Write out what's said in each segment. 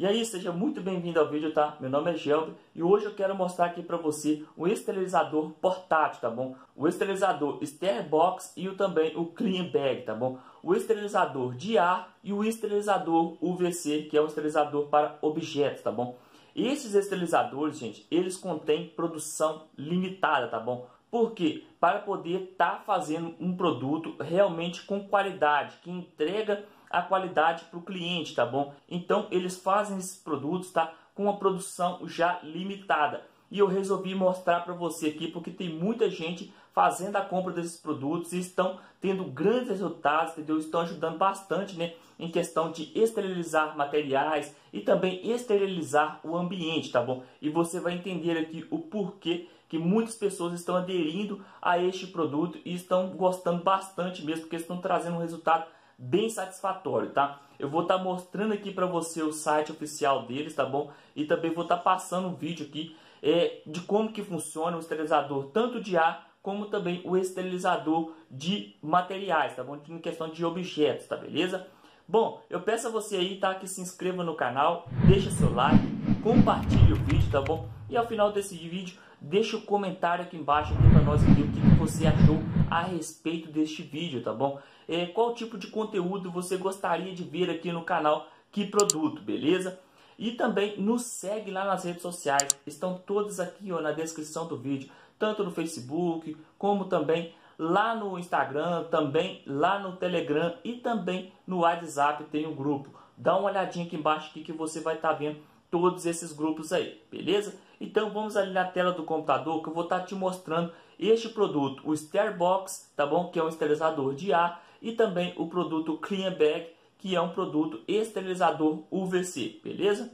E aí, seja muito bem-vindo ao vídeo, tá? Meu nome é Gelber e hoje eu quero mostrar aqui para você o esterilizador portátil, tá bom? O esterilizador Stirbox e também o Clean Bag, tá bom? O esterilizador de ar e o esterilizador UVC, que é o esterilizador para objetos, tá bom? Esses esterilizadores, gente, eles contêm produção limitada, tá bom? Por quê? Para poder estar fazendo um produto realmente com qualidade, que entrega a qualidade para o cliente, tá bom? Então eles fazem esses produtos, tá, com uma produção já limitada. E eu resolvi mostrar para você aqui porque tem muita gente fazendo a compra desses produtos e estão tendo grandes resultados, entendeu? Estão ajudando bastante, né, em questão de esterilizar materiais e também esterilizar o ambiente, tá bom? E você vai entender aqui o porquê que muitas pessoas estão aderindo a este produto e estão gostando bastante mesmo, porque estão trazendo um resultado bem satisfatório, tá? Eu vou estar mostrando aqui para você o site oficial deles, tá bom? E também vou estar passando um vídeo aqui de como que funciona o esterilizador tanto de ar como também o esterilizador de materiais, tá bom? Em questão de objetos, tá beleza? Bom, eu peço a você aí, tá, que se inscreva no canal, deixa seu like, compartilhe o vídeo, tá bom? E ao final desse vídeo, deixa o comentário aqui embaixo para nós ver o que você achou a respeito deste vídeo, tá bom? Qual tipo de conteúdo você gostaria de ver aqui no canal, que produto, beleza? E também nos segue lá nas redes sociais, estão todas aqui, ó, na descrição do vídeo, tanto no Facebook, como também lá no Instagram, também lá no Telegram e também no WhatsApp tem um grupo. Dá uma olhadinha aqui embaixo aqui que você vai estar vendo todos esses grupos aí, beleza? Então vamos ali na tela do computador que eu vou estar te mostrando este produto, o Stirbox, tá bom? Que é um esterilizador de ar, e também o produto Clean Bag, que é um produto esterilizador UVC, beleza?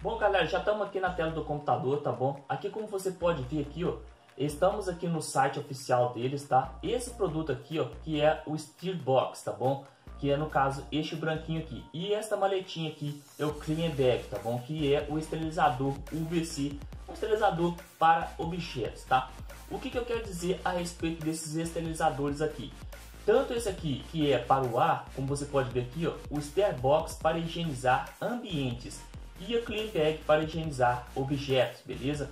Bom, galera, já estamos aqui na tela do computador, tá bom? Aqui, como você pode ver aqui, ó, estamos aqui no site oficial deles, tá? Esse produto aqui, ó, que é o Stirbox, tá bom? Que é, no caso, este branquinho aqui. E esta maletinha aqui é o Clean Bag, tá bom? Que é o esterilizador UVC, um esterilizador para objetos, tá? O que eu quero dizer a respeito desses esterilizadores aqui? Tanto esse aqui, que é para o ar, como você pode ver aqui, ó, o Stirbox para higienizar ambientes e o Clean Bag para higienizar objetos, beleza?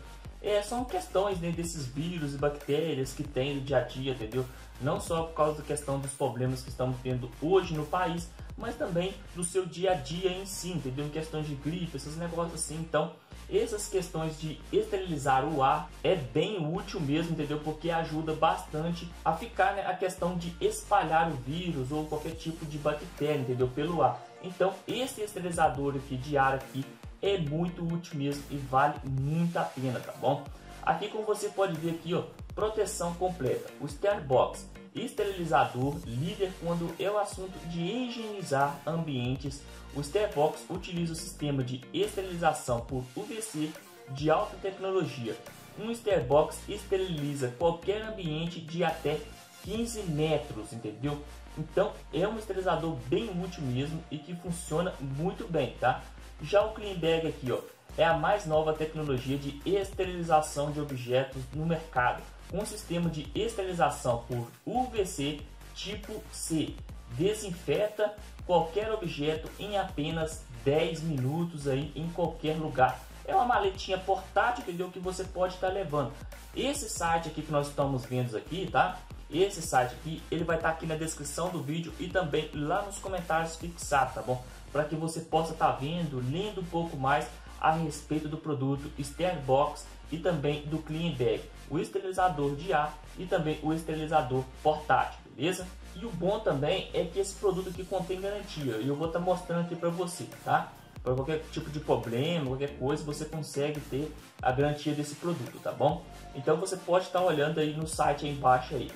São questões, né, desses vírus e bactérias que tem no dia a dia, entendeu? Não só por causa da questão dos problemas que estamos tendo hoje no país, mas também do seu dia a dia em si, entendeu? Em questões de gripe, esses negócios assim. Então, essas questões de esterilizar o ar é bem útil mesmo, entendeu? Porque ajuda bastante a ficar, né, a questão de espalhar o vírus ou qualquer tipo de bactéria, entendeu? Pelo ar. Então, esse esterilizador aqui de ar aqui é muito útil mesmo e vale muito a pena, tá bom? Aqui, como você pode ver aqui, ó, proteção completa. O Stirbox, esterilizador líder quando é o assunto de higienizar ambientes. O Stirbox utiliza o sistema de esterilização por UVC de alta tecnologia. Um Stirbox esteriliza qualquer ambiente de até 15 metros, entendeu? Então é um esterilizador bem útil mesmo e que funciona muito bem, tá? Já o Clean Bag aqui, ó, é a mais nova tecnologia de esterilização de objetos no mercado, com um sistema de esterilização por UVC tipo C. Desinfeta qualquer objeto em apenas 10 minutos aí em qualquer lugar. É uma maletinha portátil, entendeu? Que você pode estar levando. Esse site aqui que nós estamos vendo aqui, tá? Esse site aqui, ele vai estar aqui na descrição do vídeo e também lá nos comentários fixados, tá bom? Para que você possa estar vendo, lendo um pouco mais a respeito do produto Stirbox e também do Clean Bag, o esterilizador de ar e também o esterilizador portátil, beleza? E o bom também é que esse produto aqui contém garantia e eu vou estar mostrando aqui para você, tá? Para qualquer tipo de problema, qualquer coisa, você consegue ter a garantia desse produto, tá bom? Então você pode estar olhando aí no site aí embaixo aí.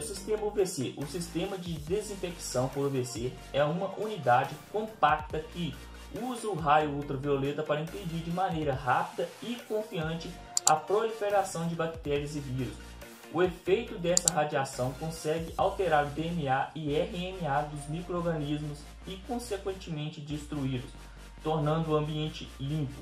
Sistema UVC, o sistema de desinfecção por UVC é uma unidade compacta que usa o raio ultravioleta para impedir de maneira rápida e confiante a proliferação de bactérias e vírus. O efeito dessa radiação consegue alterar o DNA e RNA dos micro-organismos e, consequentemente, destruí-los, tornando o ambiente limpo.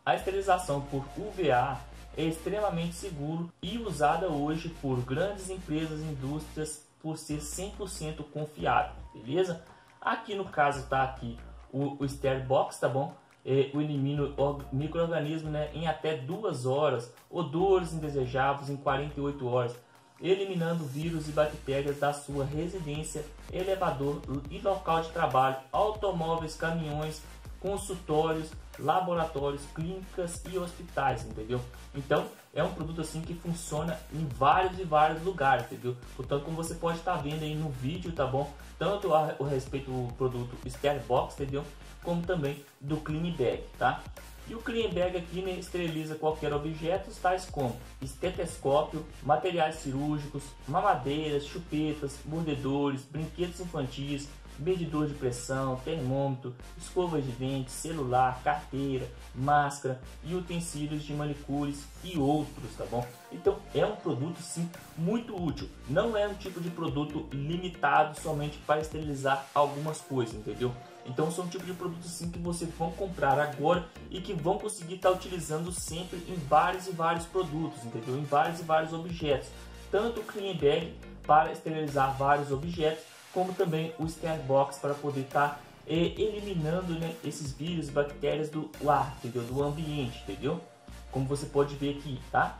A esterilização por UVA é extremamente seguro e usada hoje por grandes empresas e indústrias por ser 100% confiável, beleza? Aqui no caso tá aqui o Stirbox, tá bom? eu elimino micro-organismos, né, em até 2 horas, odores indesejáveis em 48 horas, eliminando vírus e bactérias da sua residência, elevador e local de trabalho, automóveis, caminhões, consultórios, laboratórios, clínicas e hospitais, entendeu? Então é um produto assim que funciona em vários e vários lugares, entendeu? Portanto, como você pode estar vendo aí no vídeo, tá bom? Tanto a respeito do produto SterilBox, entendeu? Como também do Clean Bag, tá? E o Clean Bag aqui, né, esteriliza qualquer objeto, tais como estetoscópio, materiais cirúrgicos, mamadeiras, chupetas, mordedores, brinquedos infantis, medidor de pressão, termômetro, escovas de dentes, celular, carteira, máscara e utensílios de manicures e outros, tá bom? Então é um produto sim muito útil, não é um tipo de produto limitado somente para esterilizar algumas coisas, entendeu? Então são um tipo de produto sim que vocês vão comprar agora e que vão conseguir estar utilizando sempre em vários e vários produtos, entendeu? Em vários e vários objetos, tanto o Clean Bag para esterilizar vários objetos, como também o SterilBox para poder estar eliminando, né, esses vírus e bactérias do ar, entendeu? Do ambiente, entendeu? Como você pode ver aqui, tá?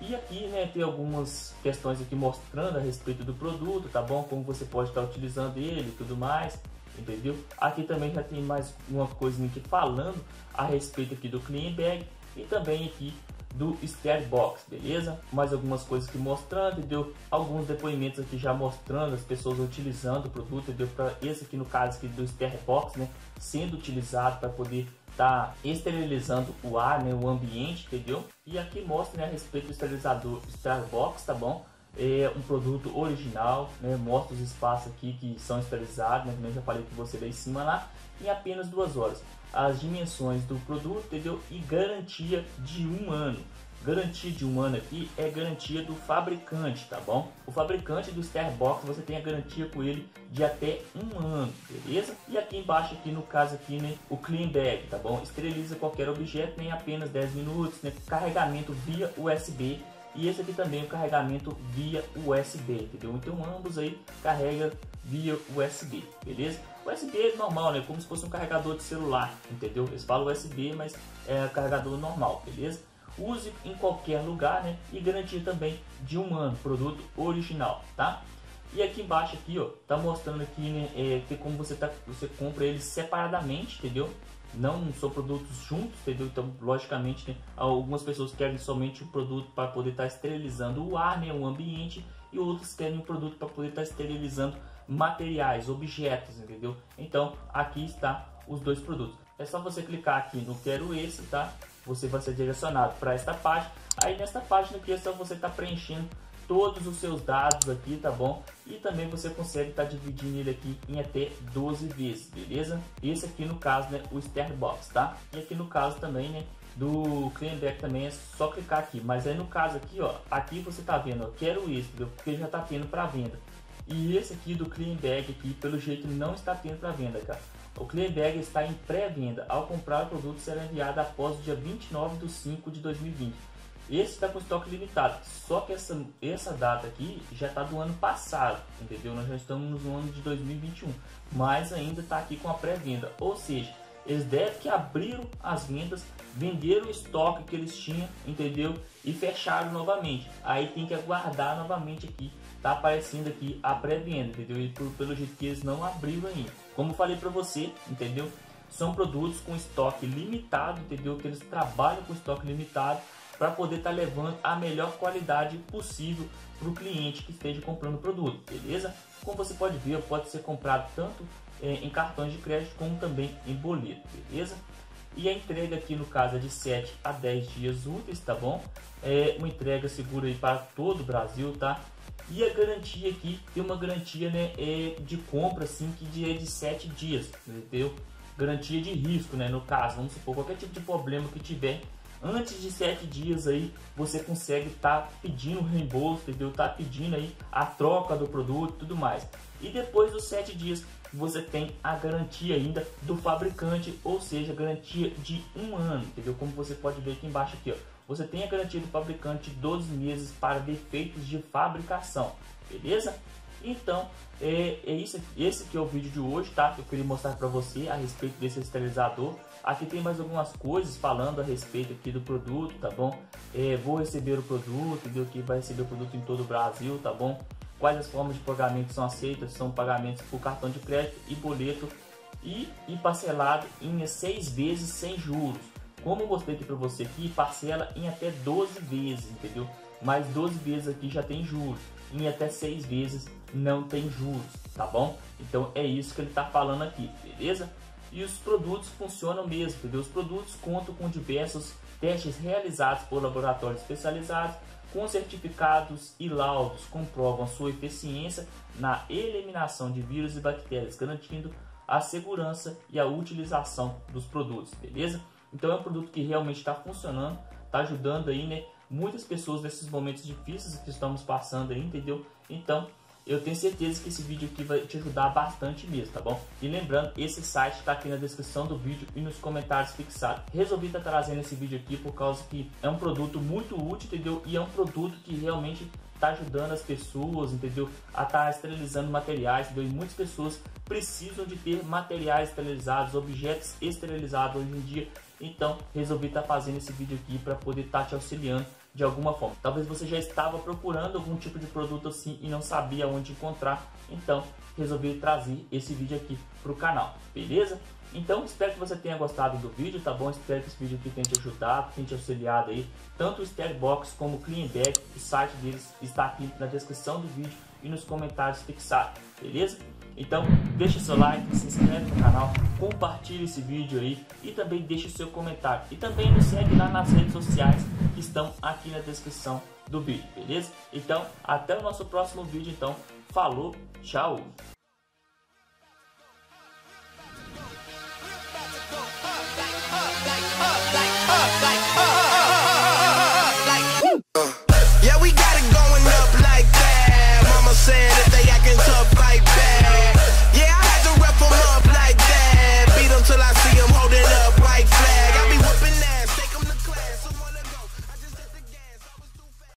E aqui, né, tem algumas questões aqui mostrando a respeito do produto, tá bom? Como você pode estar utilizando ele e tudo mais, entendeu? Aqui também já tem mais uma coisa aqui falando a respeito aqui do Clean Bag e também aqui do SterilBox, beleza? Mais algumas coisas aqui mostrando, entendeu? Alguns depoimentos aqui já mostrando as pessoas utilizando o produto, entendeu? Para esse aqui no caso aqui do SterilBox, né, sendo utilizado para poder estar esterilizando o ar, né, o ambiente, entendeu? E aqui mostra, né, a respeito do esterilizador SterilBox, tá bom? É um produto original, né? Mostra os espaços aqui que são esterilizados, né? Como eu já falei com você lá em cima lá, em apenas 2 horas. As dimensões do produto, entendeu? E garantia de 1 ano. Garantia de 1 ano aqui é garantia do fabricante, tá bom? O fabricante do SterilBox, você tem a garantia com ele de até 1 ano, beleza? E aqui embaixo, aqui no caso aqui, né, o Clean Bag, tá bom? Esteriliza qualquer objeto em apenas 10 minutos, né? Carregamento via USB. E esse aqui também é o carregamento via USB, entendeu? Então ambos aí carrega via USB, beleza? USB é normal, né? Como se fosse um carregador de celular, entendeu? Eles falam USB, mas é carregador normal, beleza? Use em qualquer lugar, né? E garantia também de 1 ano, produto original, tá? E aqui embaixo aqui, ó, tá mostrando aqui, né, que como você compra eles separadamente, entendeu? Não são produtos juntos, entendeu? Então, logicamente, né, algumas pessoas querem somente o produto para poder estar esterilizando o ar, né, o ambiente, e outros querem um produto para poder estar esterilizando materiais, objetos, entendeu? Então, aqui está os dois produtos. É só você clicar aqui no quero esse, tá? Você vai ser direcionado para esta página. Aí nesta página aqui é só você estar preenchendo todos os seus dados aqui, tá bom? E também você consegue estar dividindo ele aqui em até 12 vezes, beleza? Esse aqui no caso, né, o SterilBox, tá? E aqui no caso também, né, do Clean Bag também é só clicar aqui. Mas aí no caso aqui, ó, aqui você tá vendo, ó, quero esse, entendeu? Porque já tá tendo para venda. E esse aqui do Clean Bag aqui, pelo jeito, não está tendo para venda, cara. O Clean Bag está em pré-venda. Ao comprar o produto será enviado após o dia 29/5 de 2020. Esse está com estoque limitado, só que essa data aqui já está do ano passado, entendeu? Nós já estamos no ano de 2021, mas ainda está aqui com a pré-venda, ou seja, eles devem que abriram as vendas, venderam o estoque que eles tinham, entendeu? E fecharam novamente, aí tem que aguardar novamente aqui, tá aparecendo aqui a pré-venda, entendeu? E pelo jeito que eles não abriram ainda, como eu falei para você, entendeu? São produtos com estoque limitado, entendeu? Que eles trabalham com estoque limitado, para poder estar levando a melhor qualidade possível para o cliente que esteja comprando o produto, beleza? Como você pode ver, pode ser comprado tanto em cartões de crédito como também em boleto, beleza? E a entrega aqui no caso é de 7 a 10 dias úteis, tá bom? É uma entrega segura aí para todo o Brasil, tá? E a garantia aqui tem uma garantia, né, de compra assim que é de 7 dias, entendeu? Garantia de risco, né, no caso, vamos supor, qualquer tipo de problema que tiver, antes de 7 dias aí você consegue estar pedindo reembolso, entendeu? Tá pedindo aí a troca do produto e tudo mais. E depois dos 7 dias você tem a garantia ainda do fabricante, ou seja, garantia de 1 ano, entendeu? Como você pode ver aqui embaixo aqui, ó. Você tem a garantia do fabricante de 12 meses para defeitos de fabricação, beleza? Então, esse que é o vídeo de hoje, tá? Que eu queria mostrar para você a respeito desse esterilizador. Aqui tem mais algumas coisas falando a respeito aqui do produto, tá bom? Vou receber o produto, entendeu? Que vai receber o produto em todo o Brasil, tá bom? Quais as formas de pagamento são aceitas? São pagamentos por cartão de crédito e boleto e parcelado em 6 vezes sem juros. Como eu mostrei aqui para você aqui, parcela em até 12 vezes, entendeu? Mais 12 vezes aqui já tem juros. Em até 6 vezes não tem juros, tá bom? Então é isso que ele está falando aqui, beleza? E os produtos funcionam mesmo, entendeu? Os produtos contam com diversos testes realizados por laboratórios especializados, com certificados e laudos comprovam sua eficiência na eliminação de vírus e bactérias, garantindo a segurança e a utilização dos produtos, beleza? Então é um produto que realmente está funcionando, está ajudando aí, né, muitas pessoas nesses momentos difíceis que estamos passando aí, entendeu? Então eu tenho certeza que esse vídeo aqui vai te ajudar bastante mesmo, tá bom? E lembrando, esse site está aqui na descrição do vídeo e nos comentários fixados. Resolvi estar trazendo esse vídeo aqui por causa que é um produto muito útil, entendeu? E é um produto que realmente está ajudando as pessoas, entendeu? A estar esterilizando materiais, entendeu? E muitas pessoas precisam de ter materiais esterilizados, objetos esterilizados hoje em dia. Então, resolvi estar fazendo esse vídeo aqui para poder estar te auxiliando de alguma forma. Talvez você já estava procurando algum tipo de produto assim e não sabia onde encontrar. Então, resolvi trazer esse vídeo aqui para o canal, beleza? Então, espero que você tenha gostado do vídeo, tá bom? Espero que esse vídeo aqui tenha te ajudado, tenha te auxiliado aí. Tanto o SteriBox como o CleanBag, o site deles está aqui na descrição do vídeo e nos comentários fixados, beleza? Então, deixa seu like, se inscreve no canal, compartilhe esse vídeo aí e também deixe o seu comentário. E também nos segue lá nas redes sociais que estão aqui na descrição do vídeo, beleza? Então, até o nosso próximo vídeo, então. Falou, tchau!